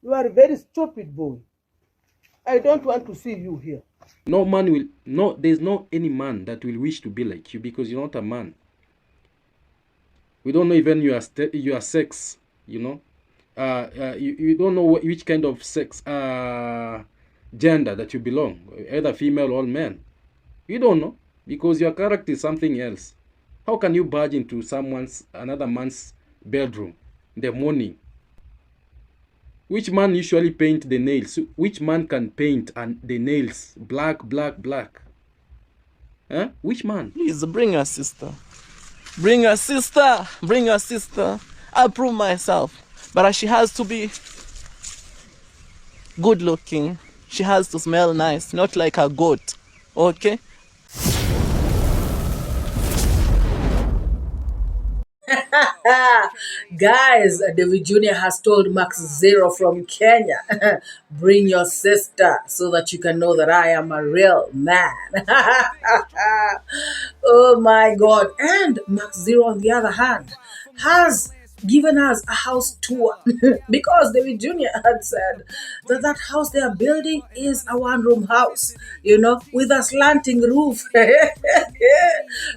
You are a very stupid boy. I don't want to see you here. No man will, no, there's no any man that will wish to be like you because you're not a man. We don't know even your sex, you know. You don't know which kind of sex, gender that you belong, either female or man. You don't know because your character is something else. How can you barge into another man's bedroom in the morning? Which man usually paint the nails? Which man can paint the nails black, black, black? Huh? Which man? Please bring your sister. Bring your sister. Bring your sister. I'll prove myself. But she has to be good looking. She has to smell nice, not like a goat. Okay? Guys, David Jr. has told max.one.from from Kenya, bring your sister so that you can know that I am a real man. Oh my God. And max.one, on the other hand, has given us a house tour because David Jr. had said that that house they are building is a one-room house, you know, with a slanting roof,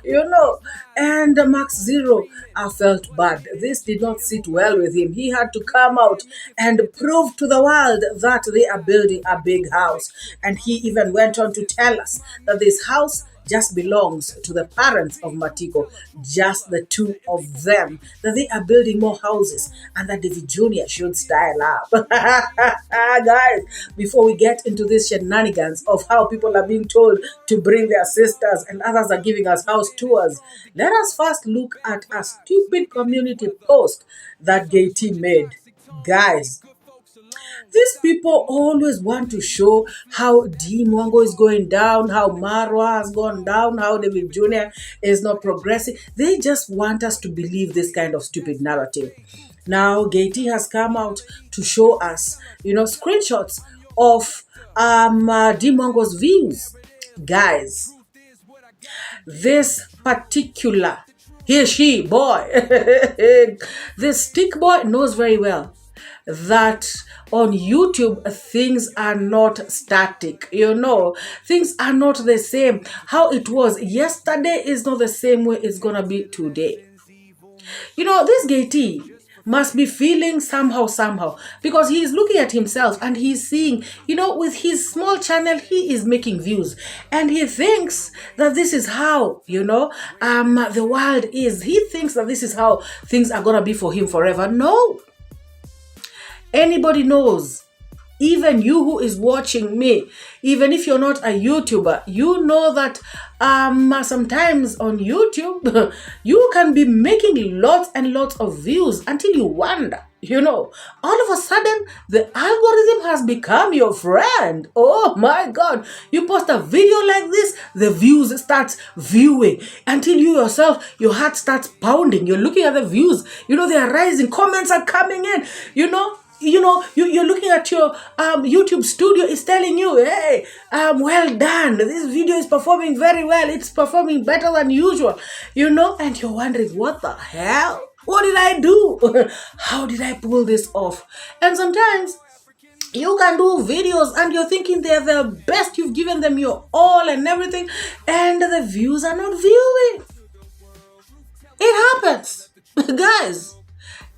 you know. And max.one, felt bad. This did not sit well with him. He had to come out and prove to the world that they are building a big house. And he even went on to tell us that this house just belongs to the parents of Matiko, just the two of them, that they are building more houses and that David Jr. should style up. Guys, before we get into these shenanigans of how people are being told to bring their sisters and others are giving us house tours, let us first look at a stupid community post that 𝐷𝐿 made. Guys, these people always want to show how DeeMwango is going down, how Marwa has gone down, how David Jr. is not progressing. They just want us to believe this kind of stupid narrative. Now, 𝐷𝐿 has come out to show us, you know, screenshots of DeeMwango's views. Guys, this particular she boy, this stick boy knows very well that on YouTube, things are not static. You know, things are not the same. How it was yesterday is not the same way it's gonna be today. You know, this 𝐷𝐿 must be feeling somehow, because he is looking at himself and he's seeing, you know, with his small channel, he is making views and he thinks that this is how, you know, the world is. He thinks that this is how things are gonna be for him forever. No. Anybody knows, even you who is watching me, even if you're not a YouTuber, you know that sometimes on YouTube, you can be making lots and lots of views until you wonder, you know, all of a sudden, the algorithm has become your friend. Oh my God. You post a video like this, the views starts viewing until you yourself, your heart starts pounding. You're looking at the views, you know, they are rising, comments are coming in, you know, you're looking at your YouTube studio is telling you, hey, well done. This video is performing very well. It's performing better than usual, you know, and you're wondering, what the hell? What did I do? How did I pull this off? And sometimes you can do videos and you're thinking they're the best. You've given them your all and everything, and the views are not viewing. It happens. Guys,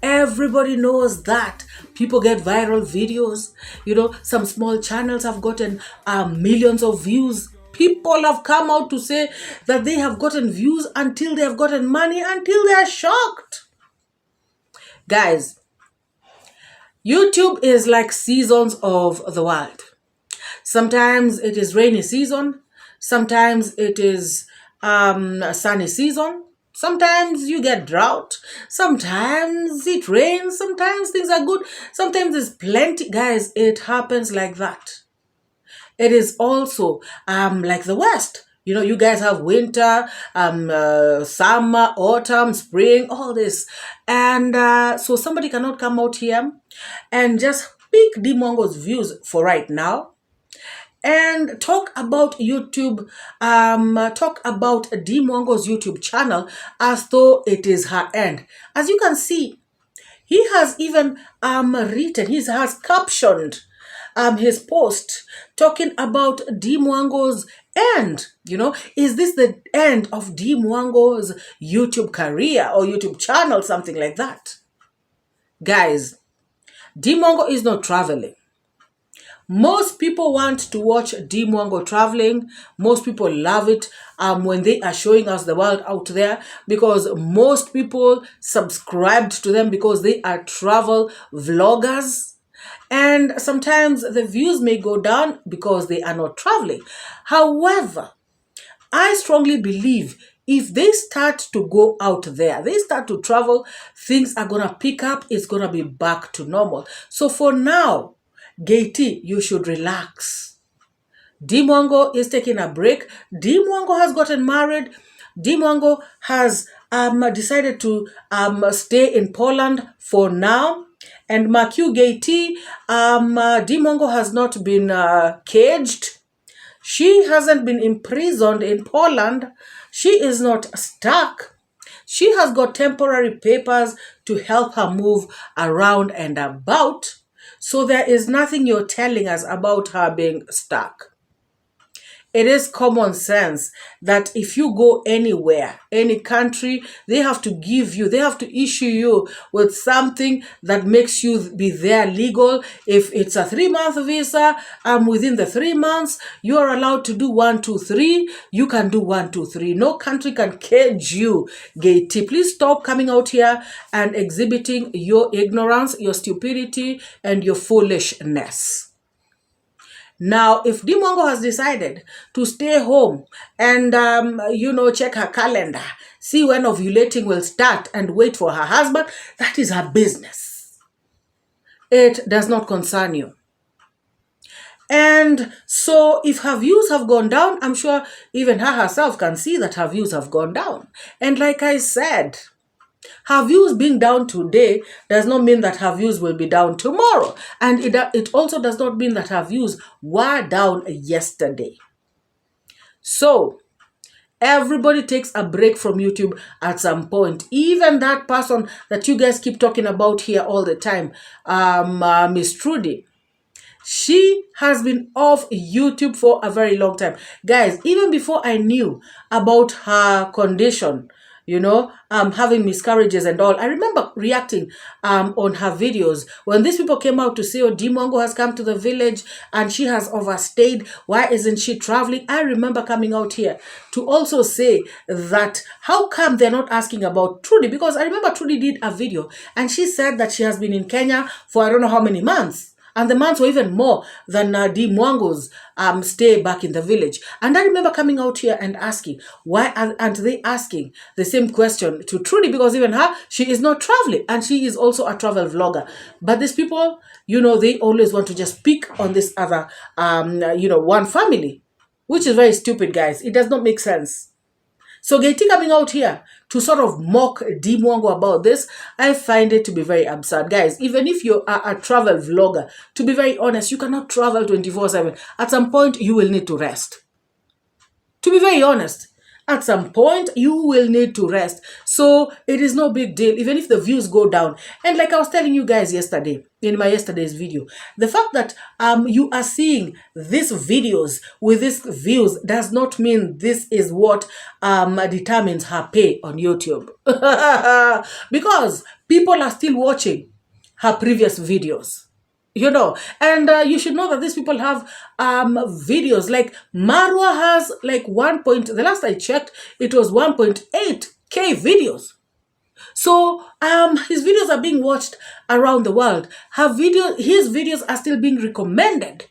everybody knows that. People get viral videos. You know, some small channels have gotten millions of views. People have come out to say that they have gotten views until they have gotten money, until they are shocked. Guys, YouTube is like seasons of the world. Sometimes it is rainy season. Sometimes it is a sunny season. Sometimes you get drought. Sometimes it rains. Sometimes things are good. Sometimes there's plenty. Guys, it happens like that. It is also like the West. You know, you guys have winter, summer, autumn, spring, all this. And so somebody cannot come out here and just pick DeeMwango's views for right now and talk about YouTube, talk about DeeMwango's YouTube channel as though it is her end. As you can see, He has even written, he has captioned his post talking about DeeMwango's end. You know, is this the end of DeeMwango's YouTube career or YouTube channel, something like that? Guys, DeeMwango is not traveling. Most people want to watch DeeMwango traveling. Most people love it when they are showing us the world out there, because most people subscribed to them because they are travel vloggers. And sometimes the views may go down because they are not traveling. However, I strongly believe if they start to go out there, they start to travel, things are going to pick up. It's going to be back to normal. So for now, 𝐷𝐿, you should relax. DeeMwango is taking a break. DeeMwango has gotten married. DeeMwango has decided to stay in Poland for now. And 𝐷𝐿, DeeMwango has not been caged. She hasn't been imprisoned in Poland. She is not stuck. She has got temporary papers to help her move around and about. So there is nothing you're telling us about her being stuck. It is common sense that if you go anywhere, any country, they have to give you, they have to issue you with something that makes you be there legal. If it's a 3-month visa, within the 3 months, you are allowed to do 1, 2, 3. You can do 1, 2, 3. No country can cage you, 𝐷𝐿. Please stop coming out here and exhibiting your ignorance, your stupidity, and your foolishness. Now, if DeeMwango has decided to stay home and, check her calendar, see when ovulating will start and wait for her husband, that is her business. It does not concern you. And so if her views have gone down, I'm sure even her herself can see that her views have gone down. And like I said, her views being down today does not mean that her views will be down tomorrow. And it also does not mean that her views were down yesterday. So, everybody takes a break from YouTube at some point. Even that person that you guys keep talking about here all the time, Miss Trudy. She has been off YouTube for a very long time. Guys, even before I knew about her condition, having miscarriages and all, I remember reacting on her videos when these people came out to say, oh, DeeMwango has come to the village and she has overstayed. Why isn't she traveling? I remember coming out here to also say that how come they're not asking about Trudy? Because I remember Trudy did a video and she said that she has been in Kenya for I don't know how many months. And the months were even more than DeeMwango's stay back in the village. And I remember coming out here and asking, why aren't they asking the same question to Trudy? Because even her, she is not traveling. And she is also a travel vlogger. But these people, they always want to just pick on this other, one family. Which is very stupid, guys. It does not make sense. So 𝐷𝐿 coming out here to sort of mock DeeMwango about this, I find it to be very absurd. Guys, even if you are a travel vlogger, to be very honest, you cannot travel 24/7. At some point, you will need to rest. To be very honest, at some point, you will need to rest. So it is no big deal, even if the views go down. And like I was telling you guys yesterday, in my yesterday's video, the fact that you are seeing these videos with these views does not mean this is what determines her pay on YouTube. Because people are still watching her previous videos. And you should know that these people have videos like Marwa has like the last I checked, it was 1.8K videos. So his videos are being watched around the world. His videos are still being recommended.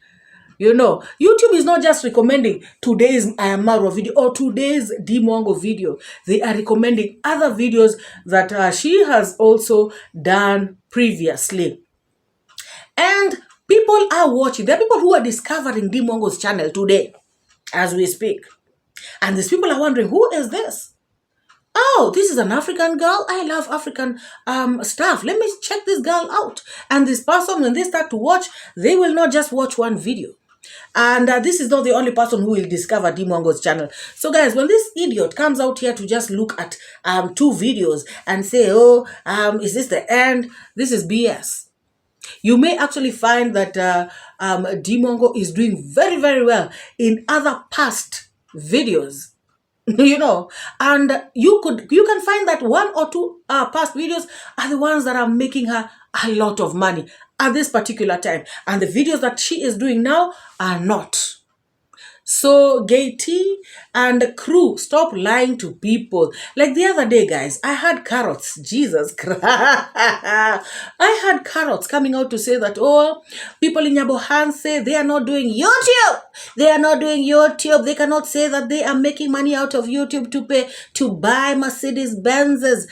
YouTube is not just recommending today's iammarwa video or today's DeeMwango video. They are recommending other videos that she has also done previously. And people are watching. There are people who are discovering DeeMwango's channel today as we speak. And these people are wondering, who is this? Oh, this is an African girl. I love African stuff. Let me check this girl out. And this person, when they start to watch, they will not just watch one video. And this is not the only person who will discover DeeMwango's channel. So guys, when this idiot comes out here to just look at 2 videos and say, oh, is this the end? This is BS. You may actually find that DeeMwango is doing very, very well in other past videos. You know, and you can find that 1 or 2 past videos are the ones that are making her a lot of money at this particular time, and the videos that she is doing now are not. So 𝐷𝐿 and the crew, stop lying to people. Like the other day, guys, I had carrots. Jesus Christ. I had carrots coming out to say that, oh, people in Nyabohan say they are not doing YouTube. They are not doing YouTube. They cannot say that they are making money out of YouTube to buy Mercedes Benzes.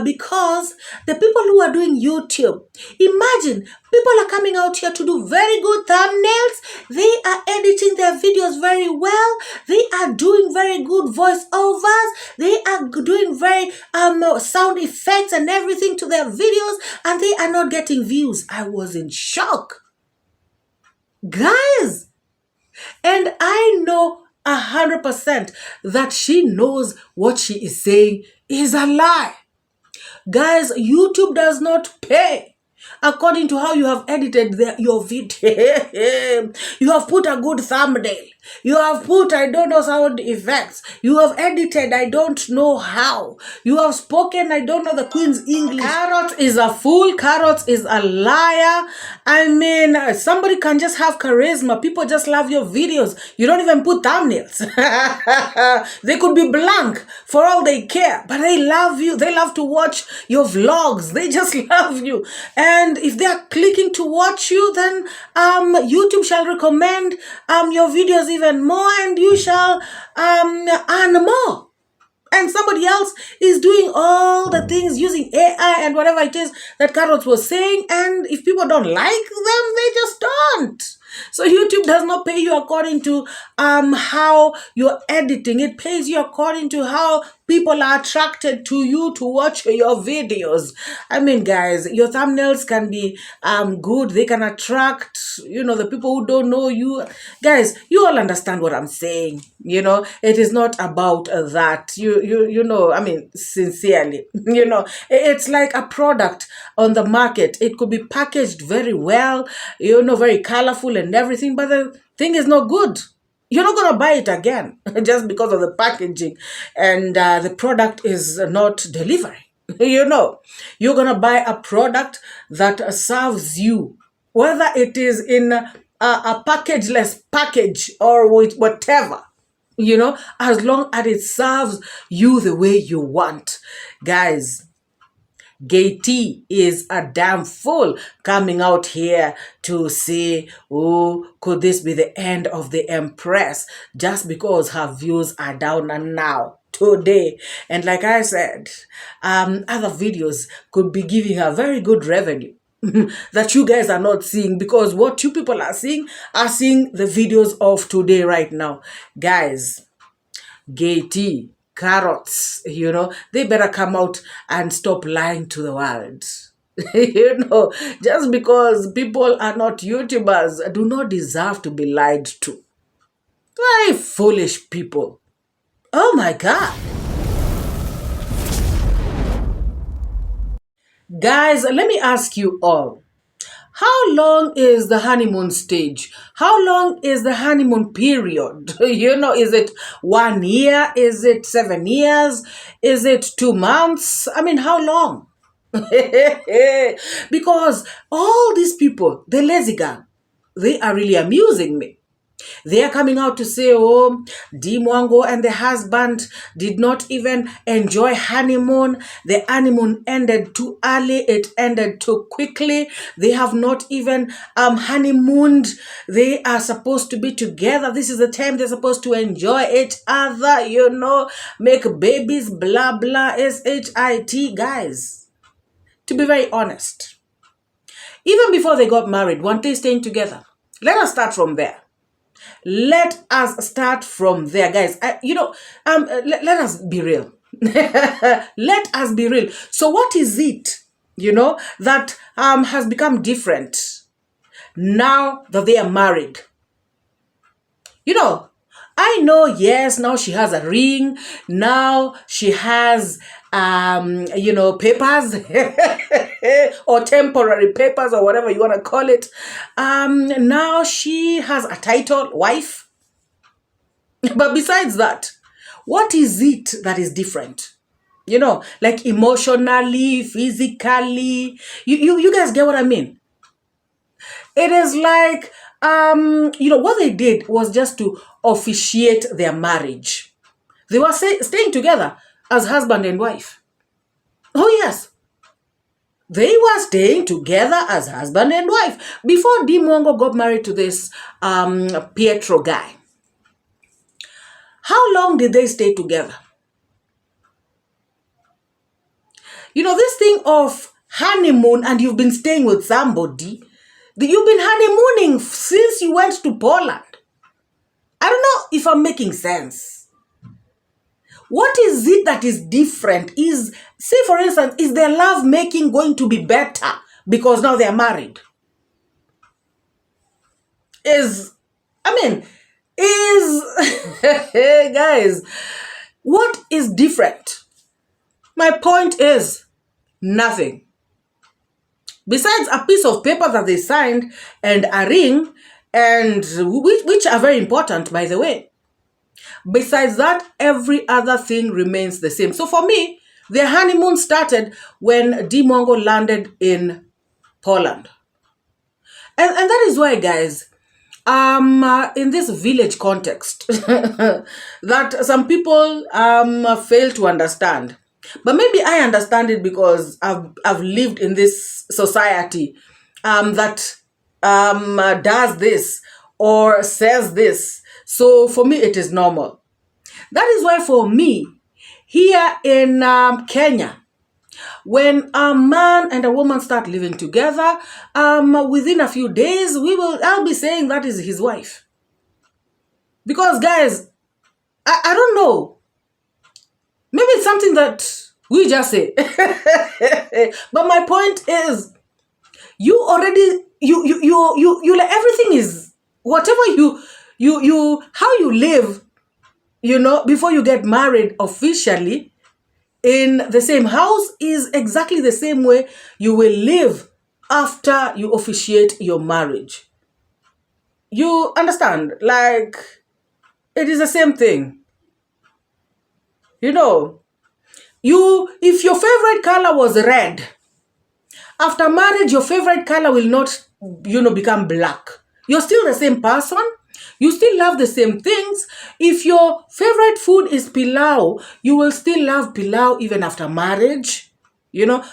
Because the people who are doing YouTube, imagine, people are coming out here to do very good thumbnails. They are editing their videos very well. They are doing very good voiceovers. They are doing very sound effects and everything to their videos, and they are not getting views. I was in shock, guys. And I know 100% that she knows what she is saying is a lie. Guys, YouTube does not pay according to how you have edited your video. You have put a good thumbnail. You have put, I don't know, sound effects. You have edited, I don't know how. You have spoken, I don't know the Queen's English. Carrot is a fool. Carrot is a liar. I mean, somebody can just have charisma. People just love your videos. You don't even put thumbnails. They could be blank for all they care, but they love you. They love to watch your vlogs. They just love you. And if they are clicking to watch you, then YouTube shall recommend your videos even more, and you shall earn more. And somebody else is doing all the things using AI and whatever it is that Carrot was saying. And if people don't like them, they just don't. So YouTube does not pay you according to how you're editing. It pays you according to how people are attracted to you to watch your videos. I mean, guys, your thumbnails can be good. They can attract, the people who don't know you. Guys, you all understand what I'm saying. It is not about that. I mean, sincerely, it's like a product on the market. It could be packaged very well, very colorful and everything, but the thing is not good. You're not going to buy it again just because of the packaging and the product is not delivering. You're going to buy a product that serves you, whether it is in a packageless package or with whatever, as long as it serves you the way you want. Guys, 𝐷𝐿 is a damn fool coming out here to say, oh, could this be the end of the Empress just because her views are down and now today? And like I said, other videos could be giving her very good revenue that you guys are not seeing, because what you people are seeing the videos of today right now. Guys, 𝐷𝐿, Carrots, they better come out and stop lying to the world. Just because people are not YouTubers do not deserve to be lied to. Very foolish people. Oh my God. Guys, let me ask you all. How long is the honeymoon stage? How long is the honeymoon period? Is it 1 year? Is it 7 years? Is it 2 months? I mean, how long? Because all these people, the lazy gang, they are really amusing me. They are coming out to say, oh, DeeMwango and the husband did not even enjoy honeymoon. The honeymoon ended too early. It ended too quickly. They have not even honeymooned. They are supposed to be together. This is the time they're supposed to enjoy each other, make babies, blah, blah, shit, guys. To be very honest, even before they got married, weren't they staying together? Let us start from there. Let us start from there, guys. Let us be real. Let us be real. So what is it, that has become different now that they are married? You know, I know, yes, now she has a ring. Now she has, papers or temporary papers or whatever you want to call it. Now she has a title, wife. But besides that, what is it that is different? You know, like emotionally, physically. You guys get what I mean? It is like, what they did was just to officiate their marriage. They were staying together as husband and wife. Oh, yes. They were staying together as husband and wife before DeeMwango got married to this Pietro guy. How long did they stay together? You know, this thing of honeymoon and you've been staying with somebody, you've been honeymooning since you went to Poland. I don't know if I'm making sense. What is it that is different? Say for instance, is their love making going to be better because now they're married? Hey guys, what is different? My point is nothing. Besides a piece of paper that they signed and a ring, and which are very important, by the way. Besides that, every other thing remains the same. So for me, their honeymoon started when DeeMwango landed in Poland. And that is why, guys, in this village context, that some people fail to understand. But maybe I understand it because I've lived in this society that does this or says this. So for me, it is normal. That is why for me, here in Kenya, when a man and a woman start living together, within a few days, I'll be saying that is his wife. Because guys, I don't know. Maybe it's something that we just say. But my point is, you already, you like everything is, whatever how you live, before you get married officially in the same house is exactly the same way you will live after you officiate your marriage. You understand? Like, it is the same thing. If your favorite color was red, after marriage, your favorite color will not, become black. You're still the same person. You still love the same things. If your favorite food is pilau, you will still love pilau even after marriage.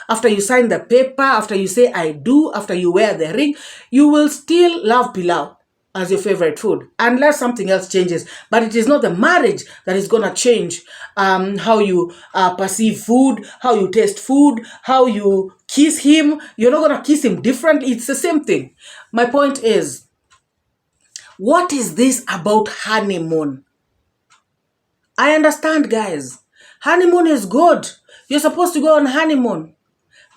After you sign the paper, after you say I do, after you wear the ring, you will still love pilau as your favorite food, unless something else changes. But it is not the marriage that is going to change how you perceive food, how you taste food, how you kiss him. You're not going to kiss him differently. It's the same thing. My point is, what is this about honeymoon? I understand, guys. Honeymoon is good. You're supposed to go on honeymoon.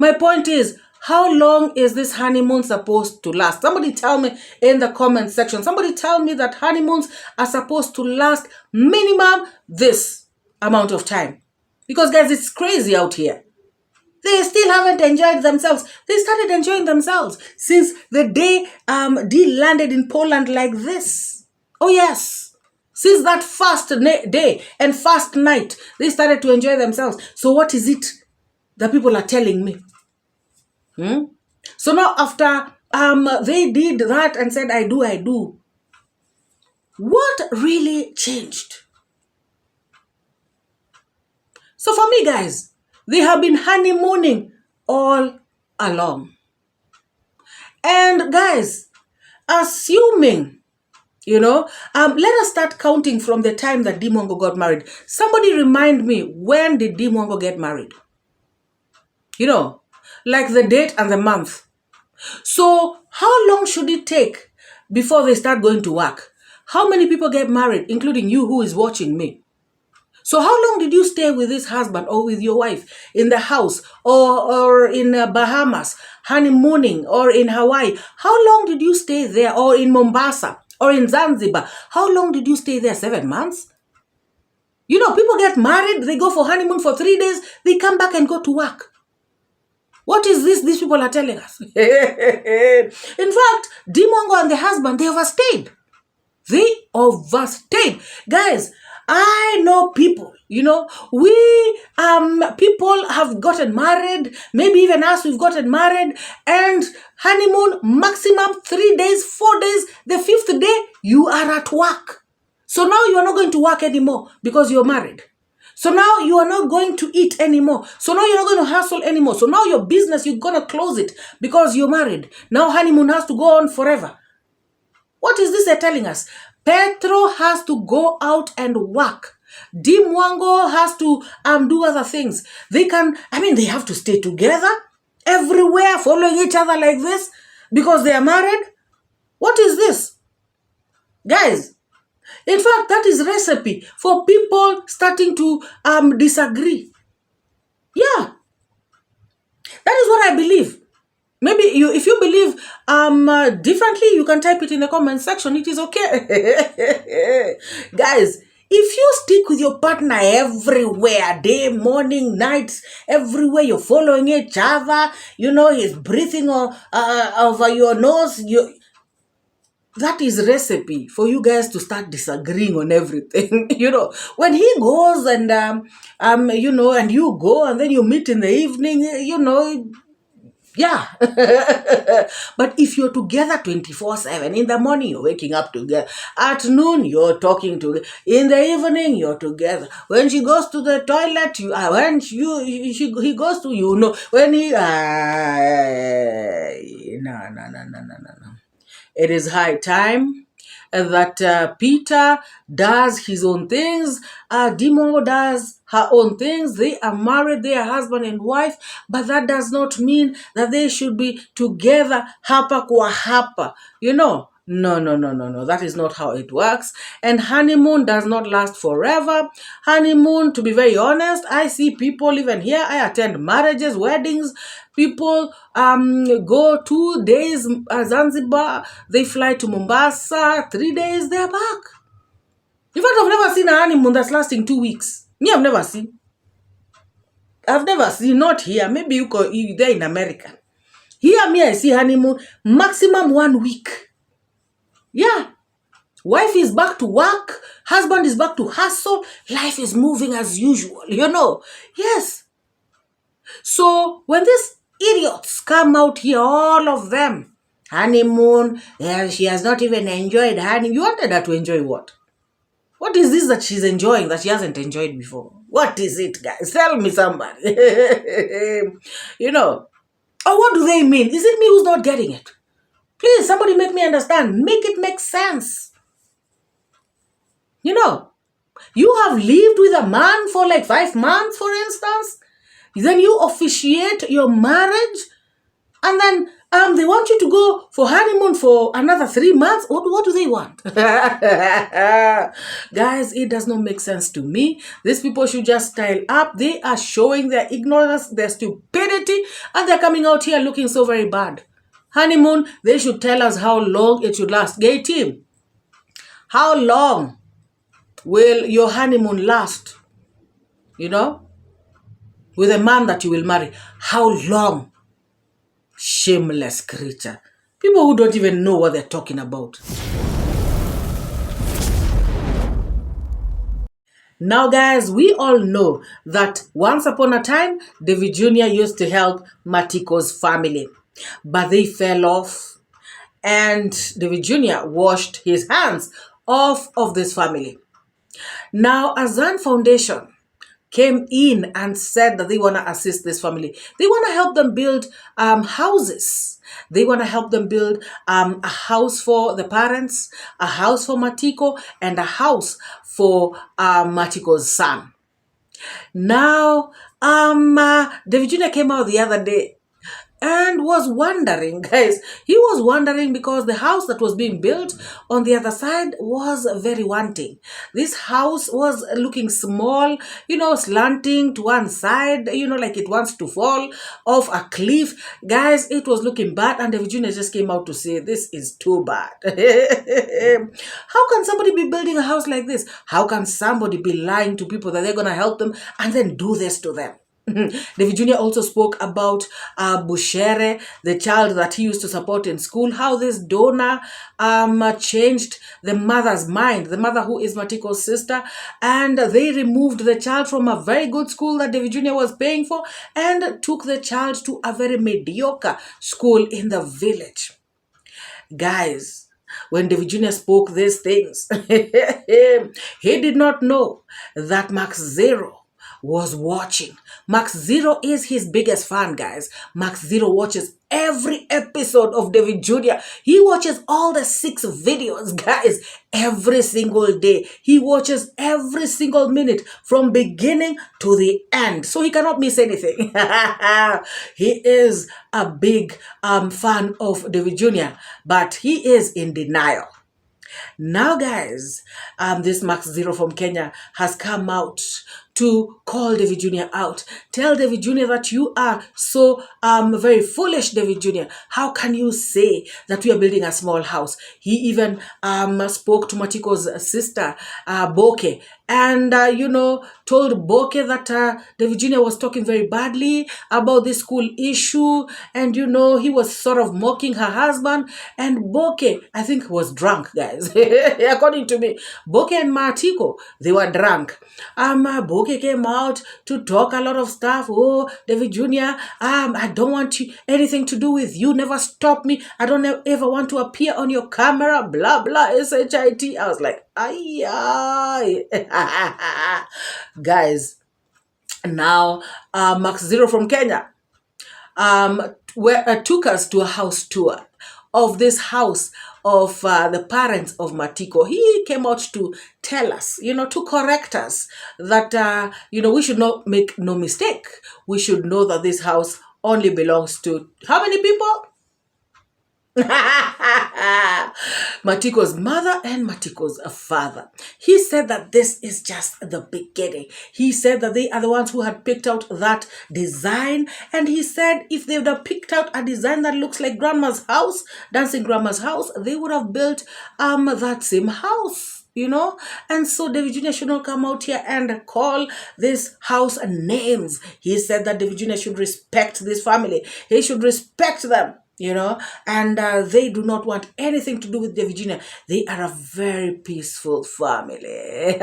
My point is, how long is this honeymoon supposed to last? Somebody tell me in the comment section. Somebody tell me that honeymoons are supposed to last minimum this amount of time. Because, guys, it's crazy out here. They still haven't enjoyed themselves. They started enjoying themselves since the day Dee landed in Poland like this. Oh, yes. Since that first day and first night, they started to enjoy themselves. So what is it that people are telling me? So now after they did that and said, I do. What really changed? So for me, guys, they have been honeymooning all along. And guys, assuming, let us start counting from the time that DeeMwango got married. Somebody remind me, when did DeeMwango get married? Like the date and the month. So how long should it take before they start going to work? How many people get married, including you who is watching me? So how long did you stay with this husband or with your wife in the house or in Bahamas, honeymooning, or in Hawaii? How long did you stay there, or in Mombasa? Or in Zanzibar, how long did you stay there? 7 months? You know, people get married, they go for honeymoon for 3 days, they come back and go to work. What is this these people are telling us? In fact, DeeMwango and the husband, they overstayed. They overstayed. Guys, I know people, you know, people have gotten married, maybe even us, we've gotten married, and honeymoon maximum 3 days, 4 days, the 5th day, you are at work. So now you are not going to work anymore because you're married. So now you are not going to eat anymore. So now you're not going to hustle anymore. So now your business, you're going to close it because you're married. Now honeymoon has to go on forever. What is this they're telling us? Petro has to go out and work. DeeMwango has to do other things. They have to stay together everywhere, following each other like this because they are married. What is this? Guys, in fact, that is recipe for people starting to disagree. Yeah. That is what I believe. Maybe if you believe differently, you can type it in the comment section. It is okay. Guys, if you stick with your partner everywhere, day, morning, night, everywhere, you're following each other, you know, he's breathing over your nose, that is recipe for you guys to start disagreeing on everything. You know, when he goes and, you know, and you go and then you meet in the evening, you know, yeah. But if you're together 24/7, in the morning you're waking up together, at noon you're talking together, in the evening you're together. When she goes to the toilet, he goes to, you know, when he no. It is high time that Peter does his own things. DeeMwango does her own things. They are married, they are husband and wife, but that does not mean that they should be together hapa kwa hapa. You know, no. That is not how it works. And honeymoon does not last forever. Honeymoon, to be very honest, I see people even here. I attend marriages, weddings. People go 2 days Zanzibar. They fly to Mombasa. 3 days, they're back. In fact, I've never seen a honeymoon that's lasting 2 weeks. Me, I've never seen. Not here. Maybe you there in America. Here, me, I see honeymoon maximum 1 week. Yeah. Wife is back to work. Husband is back to hustle. Life is moving as usual, you know. Yes. So when these idiots come out here, all of them, honeymoon, she has not even enjoyed honeymoon. You wanted her to enjoy what? What is this that she's enjoying that she hasn't enjoyed before? What is it, guys? Tell me somebody. You know. Or what do they mean? Is it me who's not getting it? Please, somebody make me understand. Make it make sense. You know, you have lived with a man for like 5 months, for instance. Then you officiate your marriage. And then they want you to go for honeymoon for another 3 months. What do they want? Guys, it does not make sense to me. These people should just style up. They are showing their ignorance, their stupidity, and they're coming out here looking so very bad. Honeymoon, they should tell us how long it should last. Gay team, how long will your honeymoon last? You know? With a man that you will marry. How long? Shameless creature. People who don't even know what they're talking about. Now, guys, we all know that once upon a time, David Jr. used to help Matiko's family. But they fell off. And David Jr. washed his hands off of this family. Now, Azan Foundation came in and said that they want to assist this family. They want to help them build houses. They want to help them build a house for the parents, a house for Matiko, and a house for Matiko's son. Now, David Jr. came out the other day and was wondering, guys. He was wondering because the house that was being built on the other side was very wanting. This house was looking small, slanting to one side, like it wants to fall off a cliff. Guys, it was looking bad, and David Jr. just came out to say, this is too bad. How can somebody be building a house like this? How can somebody be lying to people that they're going to help them and then do this to them? David Jr. also spoke about Bushere, the child that he used to support in school, how this donor changed the mother's mind, the mother who is Matiko's sister, and they removed the child from a very good school that David Jr. was paying for and took the child to a very mediocre school in the village. Guys, when David Jr. spoke these things, he did not know that Max Zero was watching. Max Zero is his biggest fan, guys. Max Zero watches every episode of David Jr. He watches all the 6 videos, guys, every single day. He watches every single minute from beginning to the end. So he cannot miss anything. He is a big fan of David Jr., but he is in denial. Now, guys, this Max Zero from Kenya has come out to call David Jr. out. Tell David Jr. that you are so very foolish, David Jr. How can you say that we are building a small house? He even spoke to Matiko's sister, Boke, and, told Boke that David Jr. was talking very badly about this school issue, and, he was sort of mocking her husband, and Boke, I think, was drunk, guys. According to me, Boke and Matiko, they were drunk. Boke came out to talk a lot of stuff. Oh, David Jr., I don't want anything to do with you. Never stop me. I don't ever want to appear on your camera. Blah, blah, SHIT. I was like, aye. Guys, now Max Zero from Kenya took us to a house tour of this house of the parents of Matiko. He came out to tell us, to correct us that, we should not make no mistake. We should know that this house only belongs to how many people? Matiko's mother and Matiko's father. He said that this is just the beginning. He said that they are the ones who had picked out that design, and he said if they would have picked out a design that looks like grandma's house, dancing grandma's house, they would have built that same house. And so David Jr. should not come out here and call this house names. He said that David Jr. should respect this family. He should respect them. And they do not want anything to do with David Jr. They are a very peaceful family.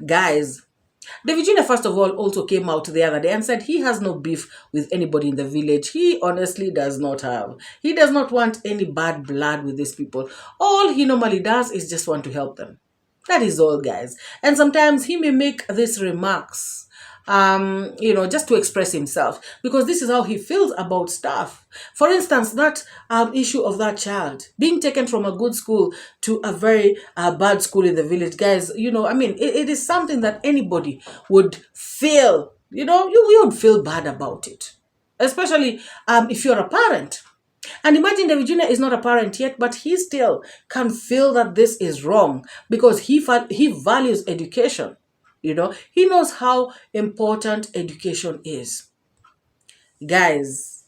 Guys, David Jr. first of all also came out the other day and said he has no beef with anybody in the village. He honestly does not have. He does not want any bad blood with these people. All he normally does is just want to help them. That is all, guys. And sometimes he may make these remarks just to express himself, because this is how he feels about stuff. For instance, that issue of that child being taken from a good school to a very bad school in the village, guys, it is something that anybody would feel, you would feel bad about it, especially if you're a parent. And imagine David Jr. is not a parent yet, but he still can feel that this is wrong because he values education. He knows how important education is. Guys,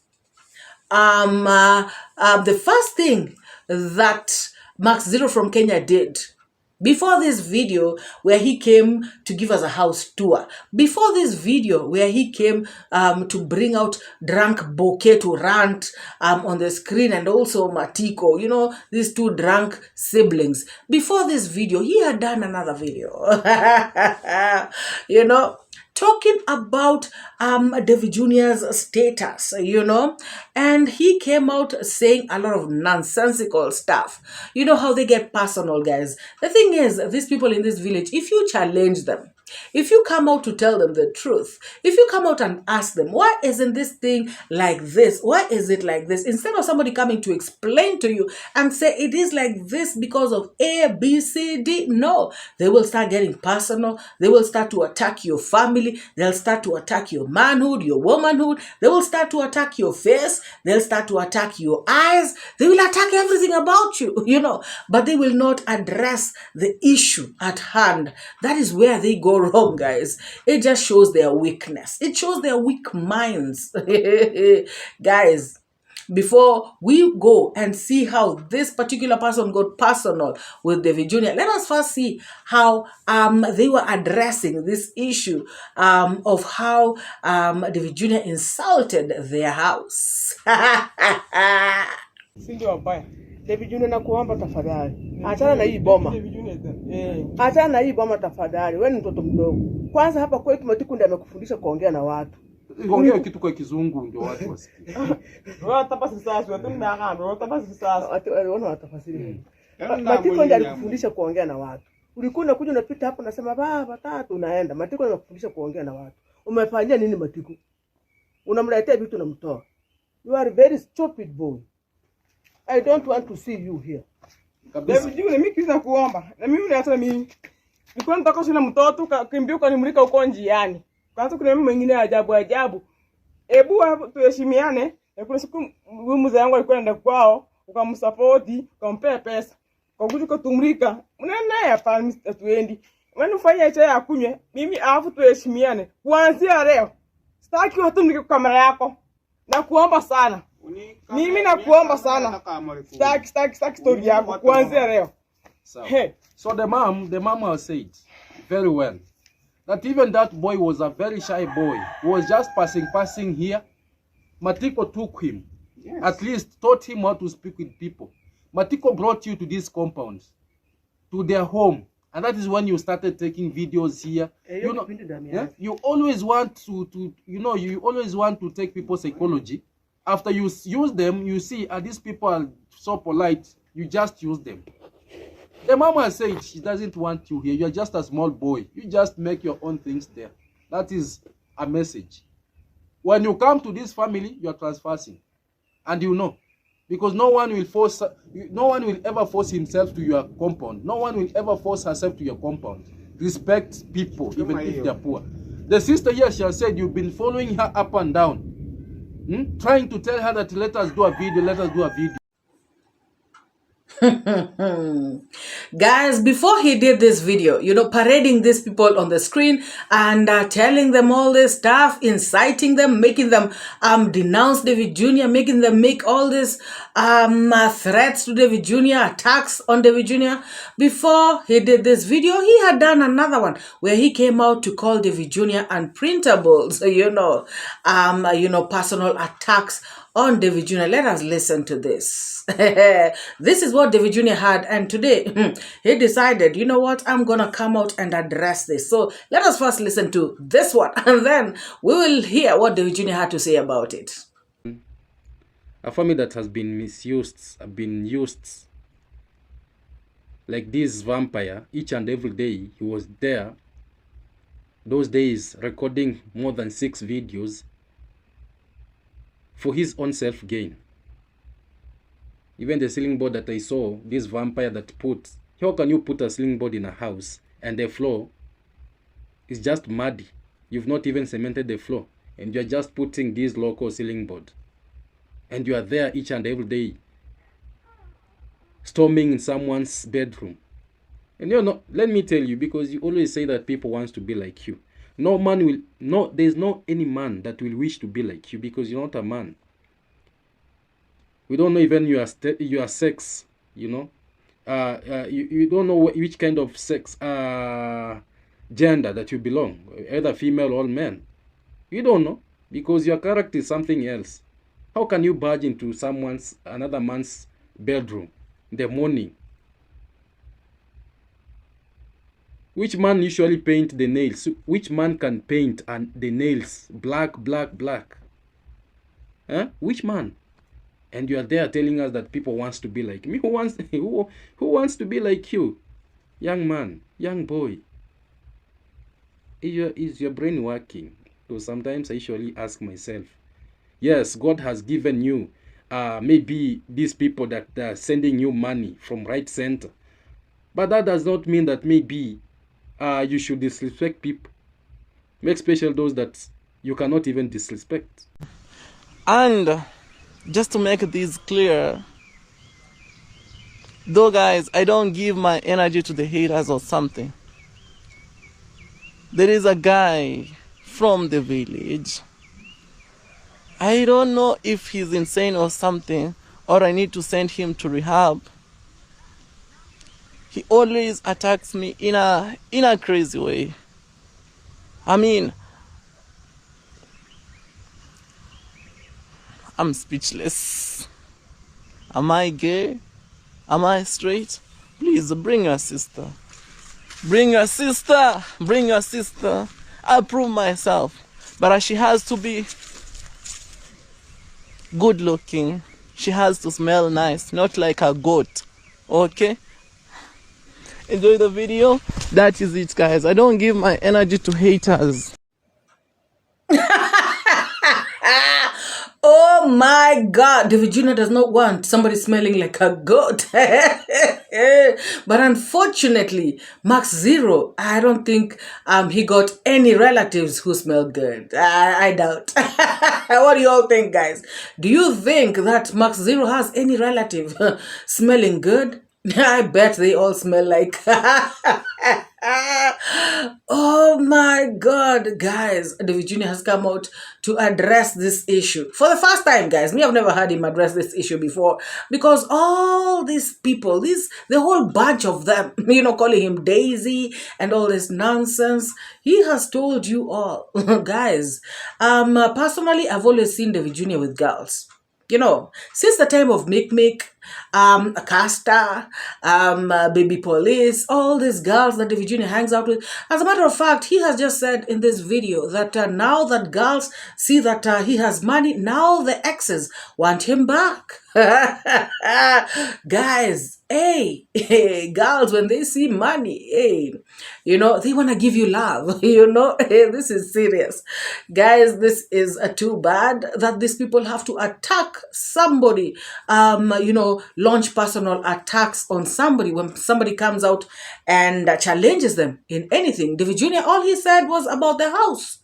the first thing that Max Zero from Kenya did before this video where he came to give us a house tour, before this video where he came to bring out drunk Bouquet to rant on the screen, and also Matiko, these two drunk siblings, before this video, he had done another video, talking about David Jr.'s status, and he came out saying a lot of nonsensical stuff. You know how they get personal, guys. The thing is, these people in this village, if you challenge them, If you come out to tell them the truth, if you come out and ask them, why isn't this thing like this? Why is it like this? Instead of somebody coming to explain to you and say it is like this because of A, B, C, D, no. They will start getting personal. They will start to attack your family. They'll start to attack your manhood, your womanhood. They will start to attack your face. They'll start to attack your eyes. They will attack everything about you, but they will not address the issue at hand. That is where they go wrong, guys. It just shows their weakness. It shows their weak minds. Guys, before we go and see how this particular person got personal with davyjnr, let us first see how they were addressing this issue of how davyjnr insulted their house. Sindio mbaya. davyjnr nakuomba tafadhali. Achana na hii boma. Achana na hii boma tafadhali. Wewe ni mtoto mdogo. Kwanza hapa kwetu Matiku ndiye amekufundisha kuongea na watu. Ongea kitu kwa kizungu ndio watu wasikie. Wewe utapasa sasa, wewe tunaanga, wewe utapasa sasa. Wewe watafasiri. Matiku ndiye alikufundisha kuongea na watu. Ulikuwa unakuja unapita hapo unasema baba tatu unaenda. Matiku anakufundisha kuongea na watu. Umefanyia nini Matiku? Unamletea vitu unamtoa. You are a very stupid boy. I don't want to see you here. davyjnr mimi kiza kuomba. Na mimi hata mimi. Nilikuwa nataka shule mtoto kimbia ukanimulika uko njiani. Kwanza kuna mimi mwingine ajabu. Ebu tuheshimiane. Kuna siku mzee wangu alikuwa anaenda kwao, ukamsupport, ukampea pesa. Kwa kuja kutumrika. Unaenda hapa Mr. Twendi. Wewe ufanye chai akunywe. Mimi alafu tuheshimiane. Kuanzia leo. Sitaki watu niko kamera yako. Na kuomba sana. Mimi nakuomba sana. Sitaki story yako kuanzia leo. So the mom has said very well that even that boy was a very shy boy. He was just passing here. Matiko took him. Yes. At least taught him how to speak with people. Matiko brought you to this compound, to their home. And that is when you started taking videos here. You always want you always want to take people's psychology. After you use them, you see, these people are so polite, you just use them. The mama said she doesn't want you here. You're just a small boy. You just make your own things there. That is a message. When you come to this family, you are transversing. And because no one will ever force himself to your compound. No one will ever force herself to your compound. Respect people, even if they are poor. The sister here, she has said you've been following her up and down. Trying to tell her that let us do a video. Guys, before he did this video, parading these people on the screen and telling them all this stuff, inciting them, making them denounce davyjnr, making them make all this threats to davyjnr, attacks on davyjnr. Before he did this video, he had done another one where he came out to call davyjnr unprintables, personal attacks on davyjnr. Let us listen to this. This is what davyjnr had, and today he decided, you know what, I'm gonna come out and address this. So let us first listen to this one, and then we will hear what davyjnr had to say about it. A family that has been misused, been used like this vampire. Each and every day he was there, those days recording more than 6 videos for his own self-gain. Even the ceiling board that I saw, this vampire that put, how can you put a ceiling board in a house and the floor is just muddy? You've not even cemented the floor and you're just putting this local ceiling board. And you are there each and every day, storming in someone's bedroom. And let me tell you, because you always say that people want to be like you. There's no any man that will wish to be like you, because you're not a man. We don't know even your sex, you don't know which kind of sex, gender that you belong, either female or man. You don't know, because your character is something else. How can you barge into another man's bedroom in the morning? Which man usually paint the nails? Which man can paint the nails black? Huh? Which man? And you are there telling us that people wants to be like me. Who wants to be like you? Young man, young boy. is your brain working? So sometimes I usually ask myself, yes, God has given you maybe these people that are sending you money from right center, but that does not mean that maybe you should disrespect people, especially those that you cannot even disrespect. And just to make this clear, though guys, I don't give my energy to the haters or something. There is a guy from the village. I don't know if he's insane or something, or I need to send him to rehab. He always attacks me in a crazy way. I mean, I'm speechless. Am I gay? Am I straight? Please bring your sister. Bring your sister. Bring your sister. I prove myself. But she has to be good looking. She has to smell nice, not like a goat. Okay? Enjoy the video. That is it, guys. I don't give my energy to haters. Oh my God, Davyjnr does not want somebody smelling like a goat. But unfortunately, max.0, I don't think he got any relatives who smell good. I doubt. What do you all think, guys? Do you think that max.0 has any relative smelling good? I bet they all smell like... Oh my God, guys, Davyjnr has come out to address this issue for the first time, guys. Me, I've never heard him address this issue before, because all these people, the whole bunch of them, calling him Daisy and all this nonsense, he has told you all. Guys, personally, I've always seen Davyjnr with girls. Since the time of Mick, Casta, Baby Police, all these girls that Davyjnr hangs out with. As a matter of fact, he has just said in this video that now that girls see that he has money, now the exes want him back. Guys, hey, girls, when they see money, hey, they want to give you love, hey, this is serious. Guys, this is too bad that these people have to attack somebody, launch personal attacks on somebody when somebody comes out and challenges them in anything. Davyjnr, all he said was about the house.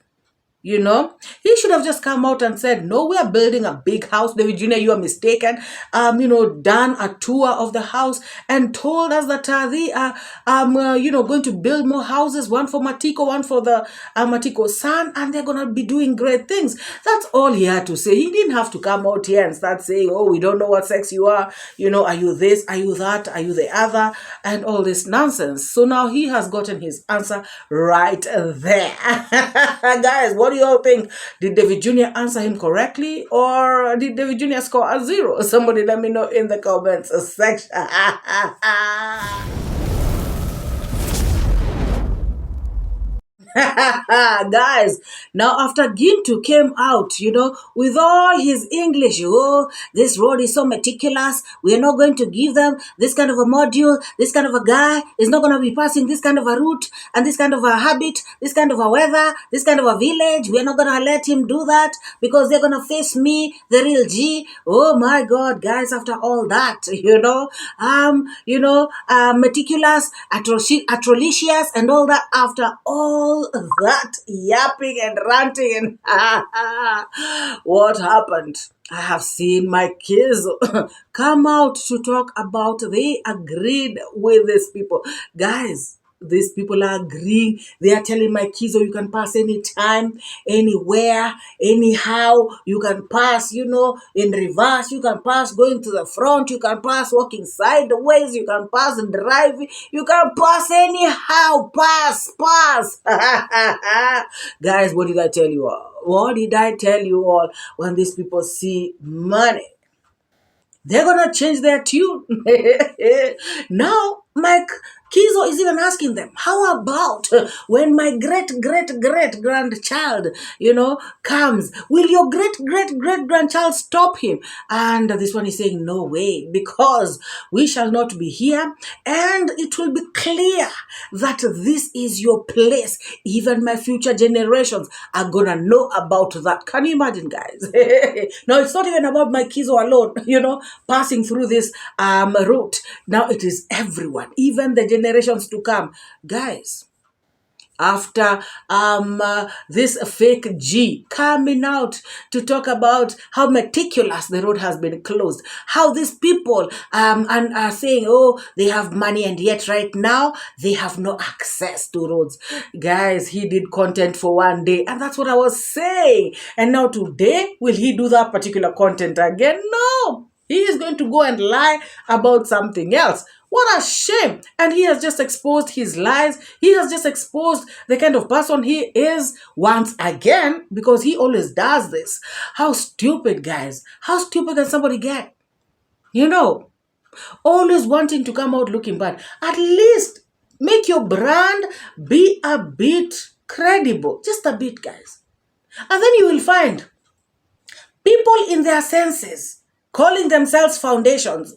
He should have just come out and said, no, we are building a big house. Davyjnr, you are mistaken. Done a tour of the house and told us that they are, going to build more houses, one for Matiko, one for the Matiko's son, and they're going to be doing great things. That's all he had to say. He didn't have to come out here and start saying, oh, we don't know what sex you are. Are you this? Are you that? Are you the other? And all this nonsense. So now he has gotten his answer right there. Guys, what do you all think? Did Davyjnr answer him correctly, or did Davyjnr score a 0? Somebody let me know in the comments section. Guys, now after Gintu came out, with all his English, this road is so meticulous, we are not going to give them this kind of a module, this kind of a guy is not going to be passing this kind of a route, and this kind of a habit, this kind of a weather, this kind of a village, we are not going to let him do that, because they're going to face me, the real G. Oh my God, guys, after all that, meticulous, atrocious, and all that, after all that yapping and ranting and what happened? I have seen my kids come out to talk about they agreed with these people. Guys, these people are agreeing. They are telling my kids, you can pass anytime, anywhere, anyhow. You can pass, in reverse. You can pass going to the front. You can pass walking sideways. You can pass driving. You can pass anyhow. Pass. Guys, what did I tell you all? What did I tell you all? When these people see money, they're going to change their tune. Now, Mike Kizo is even asking them, how about when my great-great-great-grandchild, comes, will your great-great-great-grandchild stop him? And this one is saying, no way, because we shall not be here, and it will be clear that this is your place. Even my future generations are gonna know about that. Can you imagine, guys? Now, it's not even about my Kizo alone, passing through this route. Now it is everyone, even the generations to come. Guys, after this fake G coming out to talk about how meticulous the road has been closed, how these people are saying, oh, they have money, and yet right now they have no access to roads. Guys, he did content for one day, and that's what I was saying. And now today, will he do that particular content again? No. He is going to go and lie about something else. What a shame. And he has just exposed his lies. He has just exposed the kind of person he is once again, because he always does this. How stupid, guys. How stupid can somebody get? Always wanting to come out looking bad. At least make your brand be a bit credible. Just a bit, guys. And then you will find people in their senses calling themselves foundations,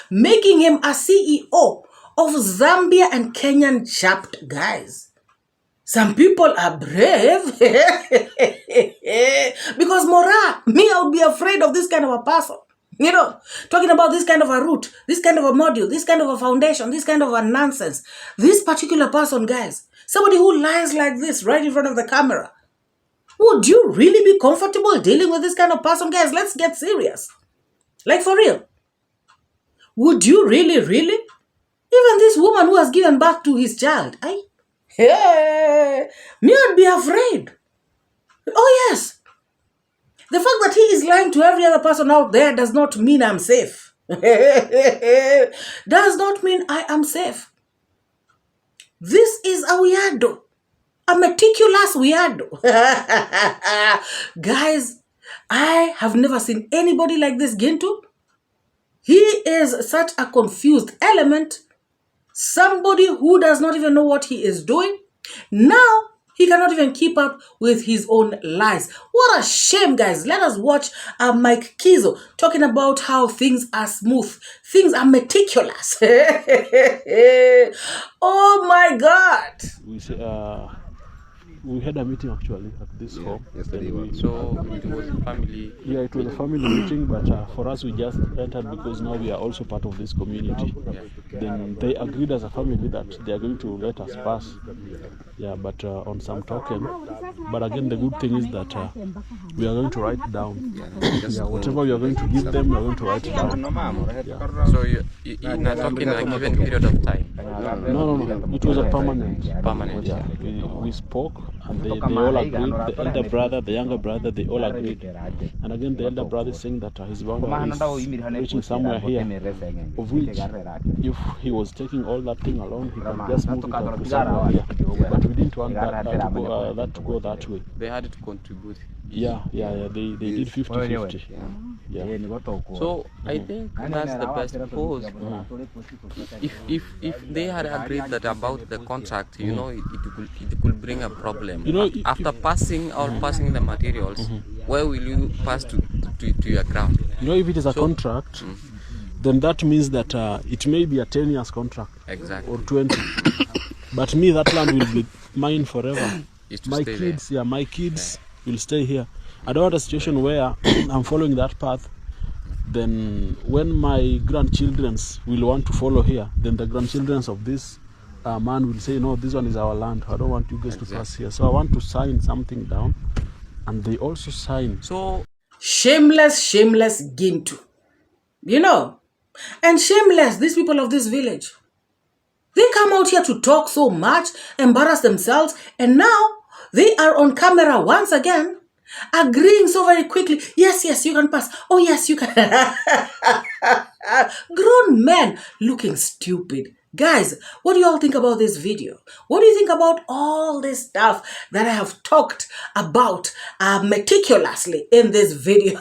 making him a CEO of Zambia and Kenyan chapter, guys. Some people are brave. Because MORAA, me, I would be afraid of this kind of a person. Talking about this kind of a route, this kind of a module, this kind of a foundation, this kind of a nonsense. This particular person, guys, somebody who lies like this right in front of the camera. Would you really be comfortable dealing with this kind of person? Guys, let's get serious. Like, for real. Would you really? Even this woman who has given birth to his child, me, I'd be afraid. Oh, yes. The fact that he is lying to every other person out there does not mean I'm safe. Does not mean I am safe. This is a weirdo. A meticulous weirdo. Guys, I have never seen anybody like this Gintu. He is such a confused element. Somebody who does not even know what he is doing. Now, he cannot even keep up with his own lies. What a shame, guys. Let us watch Mike Kizo talking about how things are smooth. Things are meticulous. Oh, my God. We had a meeting actually at this home. Yesterday. So it was a family. Yeah, it was a family meeting, but for us we just entered because now we are also part of this community. Yeah. Then they agreed as a family that they are going to let us pass. Yeah, but on some token. But again, the good thing is that we are going to write down. Yeah, whatever we are going to give them, we are going to write down. Yeah. So you're not talking a given period of time? No. It was a permanent. Yeah. We spoke. And they all agreed, the elder brother, the younger brother, they all agreed. And again, the elder brother is saying that his boundary is reaching somewhere here, of which, if he was taking all that thing along, he can just move it up to somewhere here. But we didn't want that to go that way. They had to contribute. Yeah, they did 50-50. Yeah. So I think that's the best pose. If they had agreed that about the contract, it could bring a problem. After passing the materials, where will you pass to your ground? If it is a contract, then that means that it may be a 10 years contract. Exactly. Or 20. But me, that land will be mine forever. My kids will stay here. I don't want a situation where I'm following that path. Then when my grandchildren will want to follow here, then the grandchildren of this man will say, no, this one is our land. I don't want you guys to pass here. So I want to sign something down. And they also sign. So shameless Gintu. And shameless, these people of this village. They come out here to talk so much, embarrass themselves, and now they are on camera once again, agreeing so very quickly. Yes, you can pass. Oh, yes, you can. Grown men looking stupid. Guys, what do you all think about this video? What do you think about all this stuff that I have talked about meticulously in this video?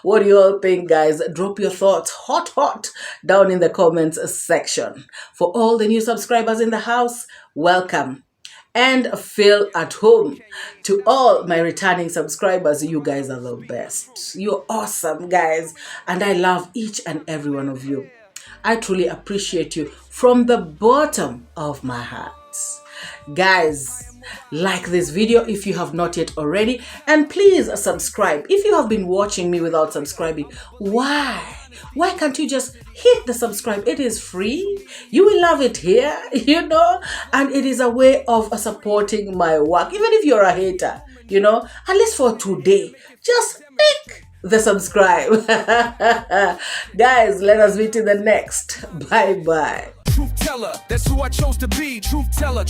What do you all think, guys? Drop your thoughts hot down in the comments section. For all the new subscribers in the house, welcome. And feel at home. To all my returning subscribers, you guys are the best. You're awesome, guys. And I love each and every one of you. I truly appreciate you from the bottom of my heart. Guys, like this video if you have not yet already, and please subscribe. If you have been watching me without subscribing, why can't you just hit the subscribe? It is free. You will love it here, you know, and it is a way of supporting my work. Even if you're a hater, you know, at least for today, just click the subscribe. Guys, let us meet in the next. Bye. Truth teller, that's who I chose to be. Truth teller,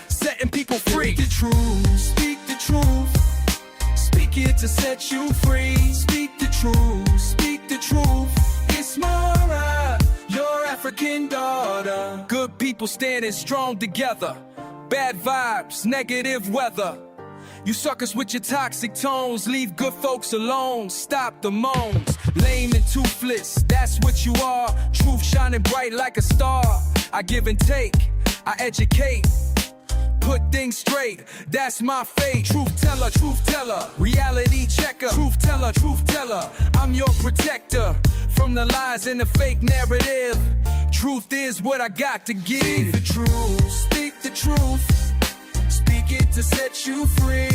setting people free. Speak the truth, speak the truth. Speak it to set you free. Speak the truth, speak the truth. It's MORAA, your African daughter. Good people standing strong together. Bad vibes, negative weather. You suckers with your toxic tones, leave good folks alone. Stop the moans, lame and toothless, that's what you are. Truth shining bright like a star. I give and take, I educate, put things straight, that's my fate. Truth teller, reality checker. Truth teller, I'm your protector from the lies and the fake narrative. Truth is what I got to give. Speak the truth, speak the truth. Speak it to set you free.